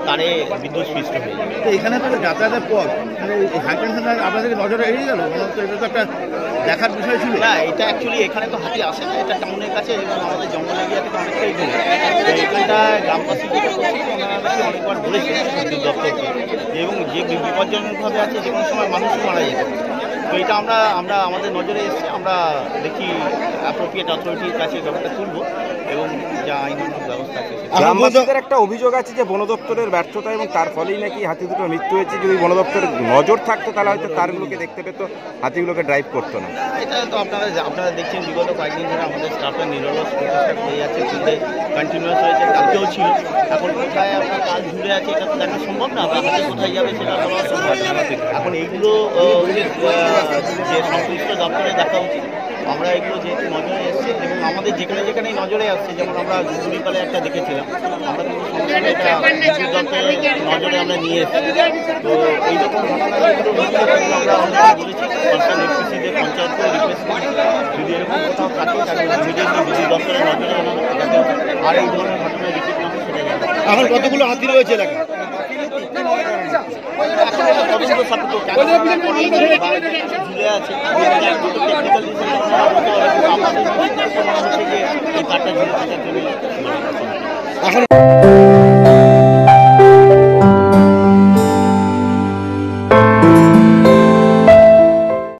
তারে বিদ্যুৎ সৃষ্ট হয়ে যাবে। তো এখানে তো যাতায়াতের পথ মানে হাই টেনশন আপনাদেরকে নজরে এড়িয়ে গেল, তো এটা তো একটা দেখার বিষয় ছিল না, এটা অ্যাকচুয়ালি এখানে তো হাতি আসে না, এটা টাউনের কাছে এবং আমাদের জঙ্গল এরিয়া থেকে অনেকটাই দূরে। তো এখানটা গ্রামবাসী যেটা করছে ওনারা অনেকবার বলেছে বিদ্যুৎ দপ্তরকে, এবং যে বিপজ্জনকভাবে আছে যে কোনো সময় মানুষ মারা যেতে পারে। তো এটা আমরা আমাদের নজরে এসেছে, আমরা দেখি অ্যাপ্রোপ্রিয়েট অথরিটির কাছে ব্যাপারটা তুলব এবং যা আইনানুগ ব্যবস্থা আছে। গ্রামবাসীদের একটা অভিযোগ আছে যে বন দপ্তরের ব্যর্থতা এবং তার ফলেই নাকি হাতি দুটো মৃত্যু হয়েছে। যদি বন দপ্তরের নজর থাকতো তাহলে হয়তো তারগুলোকে দেখতে পেত, হাতিগুলোকে ড্রাইভ করতো না। এটা তো আপনারা দেখছেন বিগত কয়েকদিন ধরে আমাদের স্টাফের নিরলস প্রচেষ্টা হয়ে যাচ্ছে, ফিল্ডে কন্টিনিউয়াস হয়েছে, কালকেও ছিল। এখন কোথায় আপনার কাজ ঝুলে আছে এটা তো দেখা সম্ভব না, বা হাতে কোথায় যাবে সেটা বলা সম্ভব না। এখন এইগুলো যে সংশ্লিষ্ট দপ্তরে দেখা উচিত। আমরা এগুলো যেহেতু নজরে এসছে এবং আমাদের যেখানে যেখানেই নজরে আসছে, যেমন আমরা গুড়িপালে একটা দেখেছিলাম, আমরা কিন্তু সঙ্গে এটা বিদ্যুৎ দপ্তরের নজরে আমরা নিয়ে এসেছি। তো এইরকম ঘটনাগুলো আমরা বলেছি সরকার এফপিসিদের পঞ্চায়েতকে রিকোয়েস্ট করেছি, যদি এরকম কোথাও থাকে তাহলে ইমিডিয়েটলি বিদ্যুৎ দপ্তরের নজরে আনানো, আর এই ধরনের ঘটনা রিপিট না হয় সেটা জানা। এখন কতগুলো হাতি রয়েছে এলাকা? ঝুলে আছে টেকনিক্যাল আমাদের হচ্ছে যে এই কাঠটা ঝুলে থাকার জন্য এখন